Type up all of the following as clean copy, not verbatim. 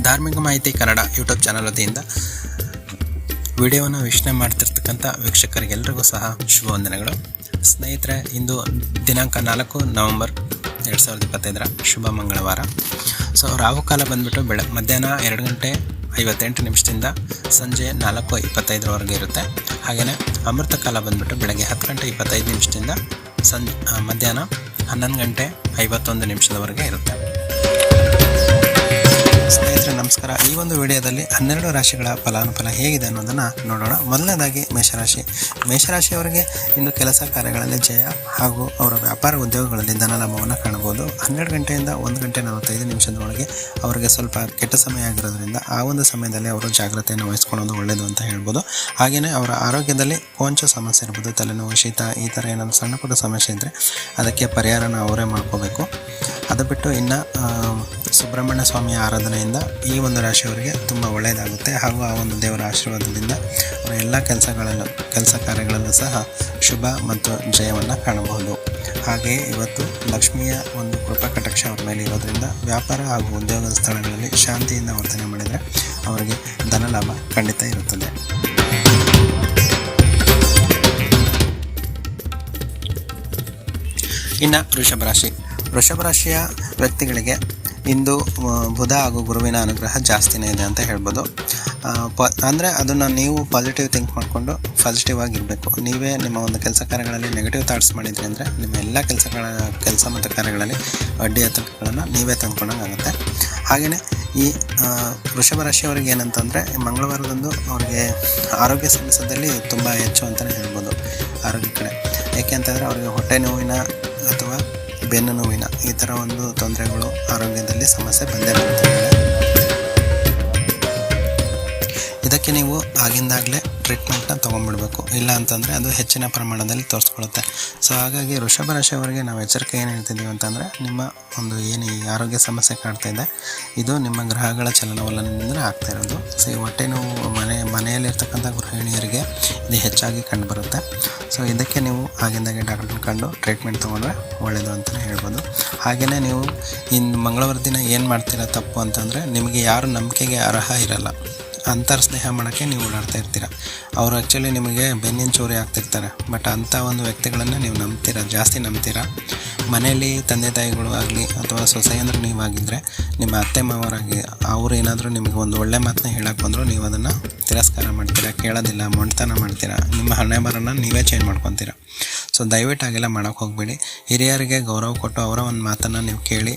ಧಾರ್ಮಿಕ ಮಾಹಿತಿ Kannada YouTube channel ವತಿಯಿಂದ ವಿಡಿಯೋವನ್ನು ವೀಕ್ಷಣೆ ಮಾಡ್ತಿರ್ತಕ್ಕಂಥ ವೀಕ್ಷಕರಿಗೆಲ್ಲರಿಗೂ ಸಹ ಶುಭ ವಂದನೆಗಳು. ಸ್ನೇಹಿತರೆ, ಇಂದು ದಿನಾಂಕ 4 ನವೆಂಬರ್ 2025 ಶುಭ ಮಂಗಳವಾರ. ಸೊ ರಾಹುಕಾಲ ಬಂದುಬಿಟ್ಟು ಮಧ್ಯಾಹ್ನ 2:58 ಸಂಜೆ 4:25 ಇರುತ್ತೆ. ಹಾಗೆಯೇ ಅಮೃತ ಕಾಲ ಬಂದುಬಿಟ್ಟು ಬೆಳಗ್ಗೆ 10:25 ಮಧ್ಯಾಹ್ನ 11:51 ಇರುತ್ತೆ. ಸ್ನೇಹಿತರೆ ನಮಸ್ಕಾರ. ಈ ಒಂದು ವಿಡಿಯೋದಲ್ಲಿ 12 ರಾಶಿಗಳ ಫಲಾನುಫಲ ಹೇಗಿದೆ ಅನ್ನೋದನ್ನು ನೋಡೋಣ. ಮೊದಲನೇದಾಗಿ ಮೇಷರಾಶಿಯವರಿಗೆ ಇಂದು ಕೆಲಸ ಕಾರ್ಯಗಳಲ್ಲಿ ಜಯ ಹಾಗೂ ಅವರ ವ್ಯಾಪಾರ ಉದ್ಯೋಗಗಳಲ್ಲಿ ಧನಲಾಭವನ್ನು ಕಾಣಬಹುದು. 12 ಗಂಟೆಯಿಂದ 1:45 ಅವರಿಗೆ ಸ್ವಲ್ಪ ಕೆಟ್ಟ ಸಮಯ ಆಗಿರೋದ್ರಿಂದ ಆ ಒಂದು ಸಮಯದಲ್ಲಿ ಅವರು ಜಾಗ್ರತೆಯನ್ನು ವಹಿಸ್ಕೊಳ್ಳೋದು ಒಳ್ಳೆಯದು ಅಂತ ಹೇಳ್ಬೋದು. ಹಾಗೆಯೇ ಅವರ ಆರೋಗ್ಯದಲ್ಲಿ ಕೊಂಚ ಸಮಸ್ಯೆ ಇರ್ಬೋದು, ತಲೆನೋವು, ಶೀತ, ಈ ಥರ ಏನಾದರೂ ಸಣ್ಣ ಪುಟ್ಟ ಸಮಸ್ಯೆ ಇದ್ದರೆ ಅದಕ್ಕೆ ಪರಿಹಾರನ ಅವರೇ ಮಾಡ್ಕೋಬೇಕು. ಅದು ಬಿಟ್ಟು ಇನ್ನು ಸುಬ್ರಹ್ಮಣ್ಯ ಸ್ವಾಮಿಯ ಆರಾಧನೆಯಿಂದ ಈ ಒಂದು ರಾಶಿಯವರಿಗೆ ತುಂಬ ಒಳ್ಳೆಯದಾಗುತ್ತೆ ಹಾಗೂ ಆ ಒಂದು ದೇವರ ಆಶೀರ್ವಾದದಿಂದ ಅವರ ಎಲ್ಲ ಕೆಲಸ ಕಾರ್ಯಗಳಲ್ಲೂ ಸಹ ಶುಭ ಮತ್ತು ಜಯವನ್ನು ಕಾಣಬಹುದು. ಹಾಗೆಯೇ ಇವತ್ತು ಲಕ್ಷ್ಮಿಯ ಒಂದು ಕೃಪಾ ಕಟಾಕ್ಷ ಅವರ ಮೇಲೆ ಇರೋದ್ರಿಂದ ವ್ಯಾಪಾರ ಹಾಗೂ ಉದ್ಯೋಗದ ಸ್ಥಳಗಳಲ್ಲಿ ಶಾಂತಿಯಿಂದ ವರ್ತನೆ ಮಾಡಿದರೆ ಅವರಿಗೆ ಧನಲಾಭ ಖಂಡಿತ ಇರುತ್ತದೆ. ಇನ್ನು ವೃಷಭ ರಾಶಿಯ ವ್ಯಕ್ತಿಗಳಿಗೆ ಇಂದು ಬುಧ ಹಾಗೂ ಗುರುವಿನ ಅನುಗ್ರಹ ಜಾಸ್ತಿನೇ ಇದೆ ಅಂತ ಹೇಳ್ಬೋದು. ಅಂದರೆ ಅದನ್ನು ನೀವು ಪಾಸಿಟಿವ್ ಥಿಂಕ್ ಮಾಡಿಕೊಂಡು ಪಾಸಿಟಿವ್ ಆಗಿರಬೇಕು. ನೀವೇ ನಿಮ್ಮ ಒಂದು ಕೆಲಸ ಕಾರ್ಯಗಳಲ್ಲಿ ನೆಗೆಟಿವ್ ಥಾಟ್ಸ್ ಮಾಡಿದ್ರಿ ಅಂದರೆ ನಿಮ್ಮ ಎಲ್ಲ ಕೆಲಸ ಮತ್ತು ಕಾರ್ಯಗಳಲ್ಲಿ ಅಡ್ಡಿ ಆತಂಕಗಳನ್ನು ನೀವೇ ತಂದ್ಕೊಂಡಂಗಾಗುತ್ತೆ. ಹಾಗೆಯೇ ಈ ವೃಷಭ ರಾಶಿಯವರಿಗೆ ಏನಂತಂದರೆ ಮಂಗಳವಾರದಂದು ಅವರಿಗೆ ಆರೋಗ್ಯ ಸಮಸ್ಯೆಯಲ್ಲಿ ತುಂಬ ಹೆಚ್ಚು ಅಂತಲೇ ಹೇಳ್ಬೋದು. ಆರೋಗ್ಯ ಕಡೆ ಏಕೆ ಅಂತಂದರೆ ಅವರಿಗೆ ಹೊಟ್ಟೆ ನೋವಿನ ಅಥವಾ ಬೆನ್ನು ನೋವಿನ ಈ ಥರ ಒಂದು ತೊಂದರೆಗಳು ಆರೋಗ್ಯದಲ್ಲಿ ಸಮಸ್ಯೆ ಬಂದೇ ಬರುತ್ತೆ. ಇದಕ್ಕೆ ನೀವು ಆಗಿಂದಾಗಲೇ ಟ್ರೀಟ್ಮೆಂಟ್ನ ತೊಗೊಂಡ್ಬಿಡ್ಬೇಕು. ಇಲ್ಲ ಅಂತಂದರೆ ಅದು ಹೆಚ್ಚಿನ ಪ್ರಮಾಣದಲ್ಲಿ ತೋರಿಸ್ಕೊಳ್ಳುತ್ತೆ. ಸೊ ಹಾಗಾಗಿ ವೃಷಭ ರಾಶಿಯವರಿಗೆ ನಾವು ಎಚ್ಚರಿಕೆ ಏನು ಹೇಳ್ತಿದ್ದೀವಿ ಅಂತಂದರೆ, ನಿಮ್ಮ ಒಂದು ಏನು ಈ ಆರೋಗ್ಯ ಸಮಸ್ಯೆ ಕಾಡ್ತಾ ಇದೆ ಇದು ನಿಮ್ಮ ಗ್ರಹಗಳ ಚಲನವಲನದಿಂದ ಆಗ್ತಾ ಇರೋದು. ಸೊ ಈ ಹೊಟ್ಟೆ ನೋವು ಮನೆಯಲ್ಲಿರ್ತಕ್ಕಂಥ ಗೃಹಿಣಿಯರಿಗೆ ಇದು ಹೆಚ್ಚಾಗಿ ಕಂಡುಬರುತ್ತೆ. ಸೊ ಇದಕ್ಕೆ ನೀವು ಆಗಿಂದಾಗೆ ಡಾಕ್ಟರ್ನ ಕಂಡು ಟ್ರೀಟ್ಮೆಂಟ್ ತೊಗೊಂಡ್ರೆ ಒಳ್ಳೆಯದು ಅಂತಲೇ ಹೇಳ್ಬೋದು. ಹಾಗೆಯೇ ನೀವು ಇನ್ನು ಮಂಗಳವಾರ ದಿನ ಏನು ಮಾಡ್ತೀರಾ ತಪ್ಪು ಅಂತಂದರೆ, ನಿಮಗೆ ಯಾರು ನಂಬಿಕೆಗೆ ಅರ್ಹ ಇರಲ್ಲ ಅಂತರ್ ಸ್ನೇಹ ಮಾಡೋಕ್ಕೆ ನೀವು ಓಡಾಡ್ತಾ ಇರ್ತೀರ. ಅವರು ಆ್ಯಕ್ಚುಲಿ ನಿಮಗೆ ಬೆನ್ನಿನ ಚೂರಿ ಆಗ್ತಿರ್ತಾರೆ. ಬಟ್ ಅಂಥ ಒಂದು ವ್ಯಕ್ತಿಗಳನ್ನು ನೀವು ಜಾಸ್ತಿ ನಂಬ್ತೀರಾ. ಮನೆಯಲ್ಲಿ ತಂದೆ ತಾಯಿಗಳು ಆಗಲಿ ಅಥವಾ ಸೊಸೆಯಂದ್ರೆ ನೀವಾಗಿದ್ದರೆ ನಿಮ್ಮ ಅತ್ತೆ ಮಾವರಾಗಿ ಅವ್ರು ಏನಾದರೂ ನಿಮಗೆ ಒಂದು ಒಳ್ಳೆ ಮಾತನ್ನ ಹೇಳಕ್ಕೆ ಬಂದರೂ ನೀವು ಅದನ್ನು ತಿರಸ್ಕಾರ ಮಾಡ್ತೀರಾ, ಕೇಳೋದಿಲ್ಲ, ಮೊಂಡ್ತನ ಮಾಡ್ತೀರಾ. ನಿಮ್ಮ ಹಣೆ ಬರೋಣ ನೀವೇ ಚೇಂಜ್ ಮಾಡ್ಕೊತೀರ. ಸೊ ದಯವಿಟ್ಟು ಹಾಗೆಲ್ಲ ಮಾಡೋಕ್ಕೆ ಹೋಗಬೇಡಿ. ಹಿರಿಯರಿಗೆ ಗೌರವ ಕೊಟ್ಟು ಅವರ ಒಂದು ಮಾತನ್ನು ನೀವು ಕೇಳಿ.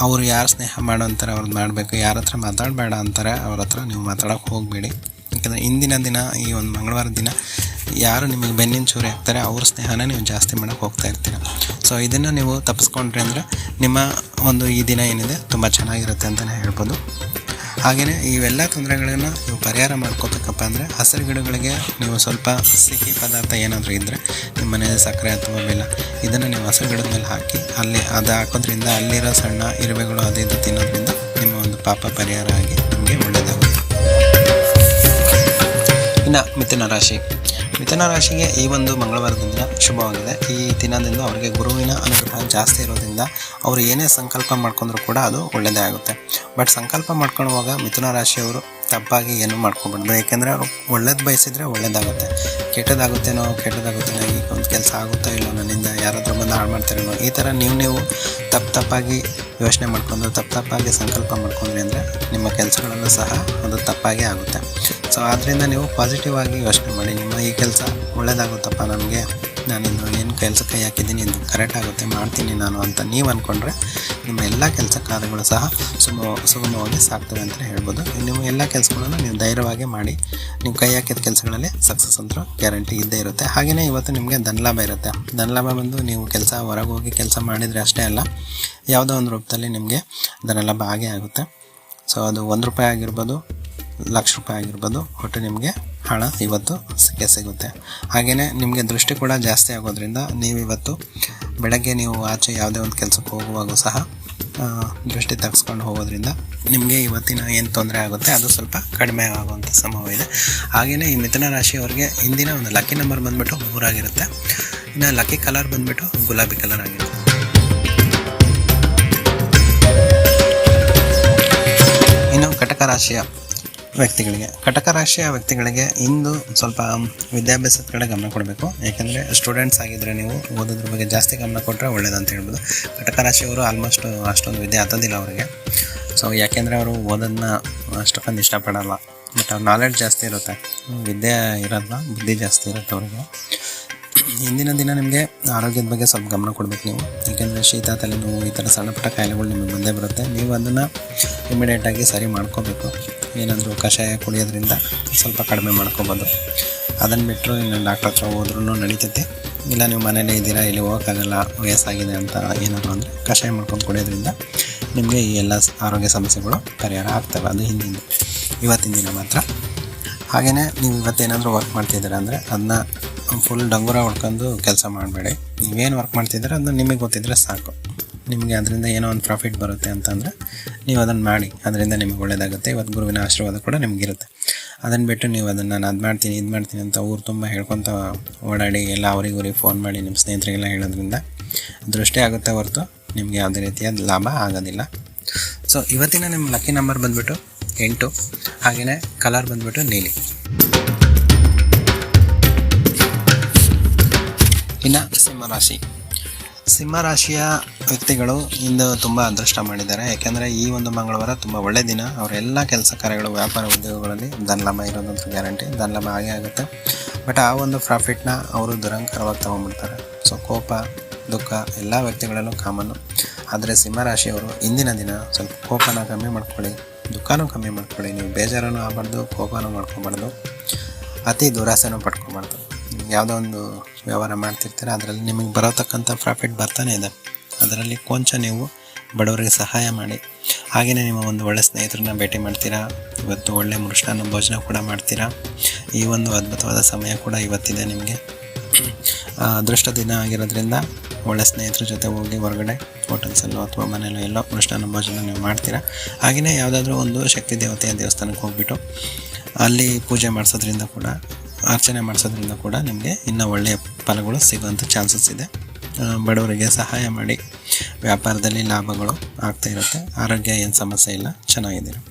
ಅವರು ಯಾರು ಸ್ನೇಹ ಮಾಡೋ ಅಂತಾರೆ ಅವ್ರದ್ದು ಮಾಡಬೇಕು, ಯಾರ ಹತ್ರ ಮಾತಾಡಬೇಡ ಅಂತಾರೆ ಅವ್ರ ಹತ್ರ ನೀವು ಮಾತಾಡೋಕ್ಕೆ ಹೋಗಬೇಡಿ. ಯಾಕಂದರೆ ಇಂದಿನ ದಿನ ಈ ಒಂದು ಮಂಗಳವಾರ ದಿನ ಯಾರು ನಿಮಗೆ ಬೆನ್ನಿನ ಚೂರಿ ಆಗ್ತಾರೆ ಅವ್ರ ಸ್ನೇಹನ ನೀವು ಜಾಸ್ತಿ ಮಾಡೋಕ್ಕೆ ಹೋಗ್ತಾ ಇರ್ತೀರ. ಸೊ ಇದನ್ನು ನೀವು ತಪ್ಪಿಸ್ಕೊಂಡ್ರಿ ಅಂದರೆ ನಿಮ್ಮ ಒಂದು ಈ ದಿನ ಏನಿದೆ ತುಂಬ ಚೆನ್ನಾಗಿರುತ್ತೆ ಅಂತಲೇ ಹೇಳ್ಬೋದು. ಹಾಗೆಯೇ ಇವೆಲ್ಲ ತೊಂದರೆಗಳನ್ನು ನೀವು ಪರಿಹಾರ ಮಾಡ್ಕೋಬೇಕಪ್ಪ ಅಂದರೆ ಹಸಿರು ಗಿಡಗಳಿಗೆ ನೀವು ಸ್ವಲ್ಪ ಸಿಹಿ ಪದಾರ್ಥ ಏನಾದರೂ ಇದ್ದರೆ ನಿಮ್ಮ ಮನೆಯಲ್ಲಿ ಸಕ್ಕರೆ ಅಥವಾ ಬೆಲ್ಲ ಇದನ್ನು ನೀವು ಹಸಿರು ಗಿಡದ ಮೇಲೆ ಹಾಕಿ ಅದು ಹಾಕೋದ್ರಿಂದ ಅಲ್ಲಿರೋ ಸಣ್ಣ ಇರುವೆಗಳು ಅದು ಇದು ತಿನ್ನೋದ್ರಿಂದ ನಿಮ್ಮ ಒಂದು ಪಾಪ ಪರಿಹಾರ ಆಗಿ ನಿಮಗೆ ಒಳ್ಳೆಯದಾಗುತ್ತೆ. ಇನ್ನು ಮಿಥುನ ರಾಶಿಗೆ ಈ ಒಂದು ಮಂಗಳವಾರದ ದಿನ ಶುಭವಾಗಿದೆ. ಈ ದಿನದಿಂದ ಅವರಿಗೆ ಗುರುವಿನ ಅನುಗ್ರಹ ಜಾಸ್ತಿ ಇರೋದ್ರಿಂದ ಅವರು ಏನೇ ಸಂಕಲ್ಪ ಮಾಡ್ಕೊಂಡ್ರೂ ಕೂಡ ಅದು ಒಳ್ಳೆಯದೇ ಆಗುತ್ತೆ. ಬಟ್ ಸಂಕಲ್ಪ ಮಾಡ್ಕೊಳ್ಳುವಾಗ ಮಿಥುನ ರಾಶಿಯವರು ತಪ್ಪಾಗಿ ಏನೂ ಮಾಡ್ಕೊಬಾರ್ದು. ಯಾಕೆಂದರೆ ಅವರು ಒಳ್ಳೇದು ಬಯಸಿದರೆ ಒಳ್ಳೇದಾಗುತ್ತೆ, ಕೆಟ್ಟದಾಗುತ್ತೇನೋ ಈಗ ಒಂದು ಕೆಲಸ ಆಗುತ್ತೋ ಇಲ್ಲೋ, ನನ್ನಿಂದ ಯಾರಾದರೂ ಬಂದು ಹಾಳು ಮಾಡ್ತಾರೇನೋ, ಈ ಥರ ನೀವು ತಪ್ಪಾಗಿ ಯೋಚನೆ ಮಾಡ್ಕೊಂಡು ತಪ್ಪಾಗಿ ಸಂಕಲ್ಪ ಮಾಡ್ಕೊಂಡ್ರಿ ಅಂದರೆ ನಿಮ್ಮ ಕೆಲಸಗಳಲ್ಲೂ ಸಹ ಅದು ತಪ್ಪಾಗೇ ಆಗುತ್ತೆ. ಸೊ ಆದ್ದರಿಂದ ನೀವು ಪಾಸಿಟಿವ್ ಆಗಿ ಯೋಚನೆ ಮಾಡಿ, ನಿಮ್ಮ ಈ ಕೆಲಸ ಒಳ್ಳೆಯದಾಗುತ್ತಪ್ಪ, ನನಗೆ ನಾನಿಂದು ಏನು ಕೆಲಸ ಕೈ ಹಾಕಿದ್ದೀನಿ ಇದು ಕರೆಕ್ಟ್ ಆಗುತ್ತೆ, ಮಾಡ್ತೀನಿ ನಾನು ಅಂತ ನೀವು ಅಂದ್ಕೊಂಡ್ರೆ ನಿಮ್ಮ ಎಲ್ಲ ಕೆಲಸ ಕಾರ್ಯಗಳು ಸಹ ಸುಗಮವಾಗಿ ಸಾಗ್ತವೆ ಅಂತಲೇ ಹೇಳ್ಬೋದು. ನೀವು ಎಲ್ಲ ಕೆಲಸಗಳನ್ನು ನೀವು ಧೈರ್ಯವಾಗಿ ಮಾಡಿ, ನೀವು ಕೈ ಹಾಕಿದ ಕೆಲಸಗಳಲ್ಲಿ ಸಕ್ಸಸ್ ಅಂತೂ ಗ್ಯಾರಂಟಿ ಇದ್ದೇ ಇರುತ್ತೆ. ಹಾಗೆಯೇ ಇವತ್ತು ನಿಮಗೆ ಧನಲಾಭ ಇರುತ್ತೆ. ಧನಲಾಭ ಬಂದು ನೀವು ಹೊರಗೆ ಹೋಗಿ ಕೆಲಸ ಮಾಡಿದರೆ ಅಷ್ಟೇ ಅಲ್ಲ, ಯಾವುದೋ ಒಂದು ರೂಪದಲ್ಲಿ ನಿಮಗೆ ಧನಲಾಭ ಆಗೇ ಆಗುತ್ತೆ. ಸೊ ಅದು 1 ರೂಪಾಯಿ ಆಗಿರ್ಬೋದು, ಲಕ್ಷ ರೂಪಾಯಿ ಆಗಿರ್ಬೋದು, ಒಟ್ಟು ನಿಮಗೆ ಹಣ ಇವತ್ತು ಸಿಗುತ್ತೆ. ಹಾಗೆಯೇ ನಿಮಗೆ ದೃಷ್ಟಿ ಕೂಡ ಜಾಸ್ತಿ ಆಗೋದ್ರಿಂದ ನೀವಿವತ್ತು ಬೆಳಗ್ಗೆ ನೀವು ಆಚೆ ಯಾವುದೇ ಒಂದು ಕೆಲಸಕ್ಕೆ ಹೋಗುವಾಗೂ ಸಹ ದೃಷ್ಟಿ ತೆಗೆಸ್ಕೊಂಡು ಹೋಗೋದ್ರಿಂದ ನಿಮಗೆ ಇವತ್ತಿನ ಏನು ತೊಂದರೆ ಆಗುತ್ತೆ ಅದು ಸ್ವಲ್ಪ ಕಡಿಮೆ ಆಗುವಂಥ ಸಂಭವ ಇದೆ. ಹಾಗೆಯೇ ಈ ಮಿಥುನ ರಾಶಿಯವರಿಗೆ ಇಂದಿನ ಒಂದು ಲಕ್ಕಿ ನಂಬರ್ ಬಂದುಬಿಟ್ಟು 3 ಆಗಿರುತ್ತೆ. ಇನ್ನು ಲಕ್ಕಿ ಕಲರ್ ಬಂದುಬಿಟ್ಟು ಗುಲಾಬಿ ಕಲರ್ ಆಗಿರುತ್ತೆ. ಕಟಕ ರಾಶಿಯ ವ್ಯಕ್ತಿಗಳಿಗೆ ಇಂದು ಸ್ವಲ್ಪ ವಿದ್ಯಾಭ್ಯಾಸದ ಕಡೆ ಗಮನ ಕೊಡಬೇಕು. ಯಾಕೆಂದರೆ ಸ್ಟೂಡೆಂಟ್ಸ್ ಆಗಿದ್ದರೆ ನೀವು ಓದೋದ್ರ ಬಗ್ಗೆ ಜಾಸ್ತಿ ಗಮನ ಕೊಟ್ಟರೆ ಒಳ್ಳೆಯದಂತ ಹೇಳ್ಬೋದು. ಕಟಕ ರಾಶಿಯವರು ಆಲ್ಮೋಸ್ಟ್ ಅಷ್ಟೊಂದು ವಿದ್ಯೆ ಹತ್ತೋದಿಲ್ಲ ಅವರಿಗೆ. ಸೊ ಯಾಕೆಂದರೆ ಅವರು ಓದೋದನ್ನ ಅಷ್ಟೊಂದು ಇಷ್ಟಪಡಲ್ಲ. ಬಟ್ ಅವ್ರ ನಾಲೆಡ್ಜ್ ಜಾಸ್ತಿ ಇರುತ್ತೆ, ವಿದ್ಯೆ ಇರಲ್ಲ, ಬುದ್ಧಿ ಜಾಸ್ತಿ ಇರುತ್ತೆ ಅವರಿಗೆ. ಇಂದಿನ ದಿನ ನಿಮಗೆ ಆರೋಗ್ಯದ ಬಗ್ಗೆ ಸ್ವಲ್ಪ ಗಮನ ಕೊಡಬೇಕು ನೀವು. ಏಕೆಂದರೆ ಶೀತ, ತಲೆನೋವು ಈ ಥರ ಸಣ್ಣ ಪುಟ್ಟ ಕಾಯಿಲೆಗಳು ನಿಮಗೆ ಬಂದೇ ಬರುತ್ತೆ. ನೀವು ಅದನ್ನು ಇಮಿಡಿಯೇಟಾಗಿ ಸರಿ ಮಾಡ್ಕೋಬೇಕು. ಏನಾದರೂ ಕಷಾಯ ಕುಡಿಯೋದ್ರಿಂದ ಸ್ವಲ್ಪ ಕಡಿಮೆ ಮಾಡ್ಕೋಬೋದು. ಅದನ್ನು ಬಿಟ್ಟರು ಇನ್ನು ಡಾಕ್ಟರ್ ಹತ್ರ ಹೋದ್ರೂ ನಡೀತೈತೆ. ಇಲ್ಲ ನೀವು ಮನೇಲೇ ಇದ್ದೀರಾ, ಇಲ್ಲಿ ಹೋಗೋಕ್ಕಾಗಲ್ಲ, ವಯಸ್ಸಾಗಿದೆ ಅಂತ ಏನಾದರೂ ಅಂದರೆ ಕಷಾಯ ಮಾಡ್ಕೊಂಡು ಕುಡಿಯೋದ್ರಿಂದ ನಿಮಗೆ ಈ ಎಲ್ಲ ಆರೋಗ್ಯ ಸಮಸ್ಯೆಗಳು ಪರಿಹಾರ ಆಗ್ತವೆ. ಅದು ಇವತ್ತಿನ ದಿನ ಮಾತ್ರ. ಹಾಗೆಯೇ ನೀವು ಇವತ್ತೇನಾದರೂ ವರ್ಕ್ ಮಾಡ್ತಿದ್ದೀರಾ ಅಂದರೆ ಅದನ್ನ ಫುಲ್ ಡಂಗುರ ಹೊಡ್ಕೊಂಡು ಕೆಲಸ ಮಾಡಬೇಡಿ. ನೀವೇನು ವರ್ಕ್ ಮಾಡ್ತಿದ್ದೀರ ಅದು ನಿಮಗೆ ಗೊತ್ತಿದ್ದರೆ ಸಾಕು. ನಿಮಗೆ ಅದರಿಂದ ಏನೋ ಒಂದು ಪ್ರಾಫಿಟ್ ಬರುತ್ತೆ ಅಂತಂದರೆ ನೀವು ಅದನ್ನು ಮಾಡಿ, ಅದರಿಂದ ನಿಮಗೆ ಒಳ್ಳೆಯದಾಗುತ್ತೆ. ಇವತ್ತು ಗುರುವಿನ ಆಶೀರ್ವಾದ ಕೂಡ ನಿಮಗಿರುತ್ತೆ. ಅದನ್ನು ಬಿಟ್ಟು ನೀವು ಅದನ್ನು ನಾನು ಅದು ಮಾಡ್ತೀನಿ ಇದು ಮಾಡ್ತೀನಿ ಅಂತ ಊರು ತುಂಬ ಹೇಳ್ಕೊತ ಓಡಾಡಿ ಎಲ್ಲ ಅವ್ರಿಗೆ ಫೋನ್ ಮಾಡಿ ನಿಮ್ಮ ಸ್ನೇಹಿತರಿಗೆಲ್ಲ ಹೇಳೋದ್ರಿಂದ ದೃಷ್ಟಿ ಆಗುತ್ತೆ ಹೊರತು ನಿಮಗೆ ಯಾವುದೇ ರೀತಿಯ ಲಾಭ ಆಗೋದಿಲ್ಲ. ಸೊ ಇವತ್ತಿನ ನಿಮ್ಮ ಲಕ್ಕಿ ನಂಬರ್ ಬಂದುಬಿಟ್ಟು 8. ಹಾಗೆಯೇ ಕಲರ್ ಬಂದುಬಿಟ್ಟು ನೀಲಿ. ಇನ್ನು ಸಿಂಹರಾಶಿಯ ವ್ಯಕ್ತಿಗಳು ಇಂದು ತುಂಬ ಅದೃಷ್ಟ ಮಾಡಿದ್ದಾರೆ. ಯಾಕೆಂದರೆ ಈ ಒಂದು ಮಂಗಳವಾರ ತುಂಬ ಒಳ್ಳೆಯ ದಿನ. ಅವರೆಲ್ಲ ಕೆಲಸ ಕಾರ್ಯಗಳು, ವ್ಯಾಪಾರ ಉದ್ಯೋಗಗಳಲ್ಲಿ ಧನಲಾಭ ಇರೋದಂತ ಗ್ಯಾರಂಟಿ. ಧನಲಾಭ ಆಗೇ ಆಗುತ್ತೆ. ಬಟ್ ಆ ಒಂದು ಪ್ರಾಫಿಟ್ನ ಅವರು ದುರಂಕಾರವಾಗಿ ತೊಗೊಂಡ್ಬಿಡ್ತಾರೆ. ಸೊ ಕೋಪ, ದುಃಖ ಎಲ್ಲ ವ್ಯಕ್ತಿಗಳಲ್ಲೂ ಕಾಮನ್ನು. ಆದರೆ ಸಿಂಹರಾಶಿಯವರು ಇಂದಿನ ದಿನ ಸ್ವಲ್ಪ ಕೋಪನ ಕಮ್ಮಿ ಮಾಡ್ಕೊಳ್ಳಿ, ದುಃಖನೂ ಕಮ್ಮಿ ಮಾಡ್ಕೊಳ್ಳಿ. ನೀವು ಬೇಜಾರನೂ ಆಗಬಾರ್ದು, ಕೋಪನೂ ಮಾಡ್ಕೊಬಾರ್ದು, ಅತಿ ದುರಾಸೆನೂ ಪಡ್ಕೊಬಾರ್ದು. ಯಾವುದೋ ಒಂದು ವ್ಯವಹಾರ ಮಾಡ್ತಿರ್ತೀರ, ಅದರಲ್ಲಿ ನಿಮಗೆ ಬರೋತಕ್ಕಂಥ ಪ್ರಾಫಿಟ್ ಬರ್ತಾನೆ ಇದೆ. ಅದರಲ್ಲಿ ಕೊಂಚ ನೀವು ಬಡವರಿಗೆ ಸಹಾಯ ಮಾಡಿ. ಹಾಗೆಯೇ ನಿಮ್ಮ ಒಂದು ಒಳ್ಳೆಯ ಸ್ನೇಹಿತರನ್ನ ಭೇಟಿ ಮಾಡ್ತೀರಾ. ಇವತ್ತು ಒಳ್ಳೆಯ ಮೃಷ್ಟಾನ್ನ ಭೋಜನ ಕೂಡ ಮಾಡ್ತೀರಾ. ಈ ಒಂದು ಅದ್ಭುತವಾದ ಸಮಯ ಕೂಡ ಇವತ್ತಿದೆ ನಿಮಗೆ. ಅದೃಷ್ಟ ದಿನ ಆಗಿರೋದ್ರಿಂದ ಒಳ್ಳೆಯ ಸ್ನೇಹಿತರ ಜೊತೆ ಹೋಗಿ ಹೊರಗಡೆ ಹೋಟೆಲ್ಸಲ್ಲೋ ಅಥವಾ ಮನೆಯಲ್ಲೋ ಎಲ್ಲೋ ಮೃಷ್ಟಾನ್ನ ಭೋಜನ ನೀವು ಮಾಡ್ತೀರಾ. ಹಾಗೆಯೇ ಯಾವುದಾದ್ರೂ ಒಂದು ಶಕ್ತಿ ದೇವತೆಯ ದೇವಸ್ಥಾನಕ್ಕೆ ಹೋಗ್ಬಿಟ್ಟು ಅಲ್ಲಿ ಪೂಜೆ ಮಾಡಿಸೋದ್ರಿಂದ ಕೂಡ, ಅರ್ಚನೆ ಮಾಡಿಸೋದ್ರಿಂದ ಕೂಡ ನಿಮಗೆ ಇನ್ನೂ ಒಳ್ಳೆಯ ಫಲಗಳು ಸಿಗುವಂಥ ಚಾನ್ಸಸ್ ಇದೆ. ಬಡವರಿಗೆ ಸಹಾಯ ಮಾಡಿ, ವ್ಯಾಪಾರದಲ್ಲಿ ಲಾಭಗಳು ಆಗ್ತಾ ಇರುತ್ತೆ. ಆರೋಗ್ಯ ಏನು ಸಮಸ್ಯೆ ಇಲ್ಲ, ಚೆನ್ನಾಗಿದ್ದೀರಾ.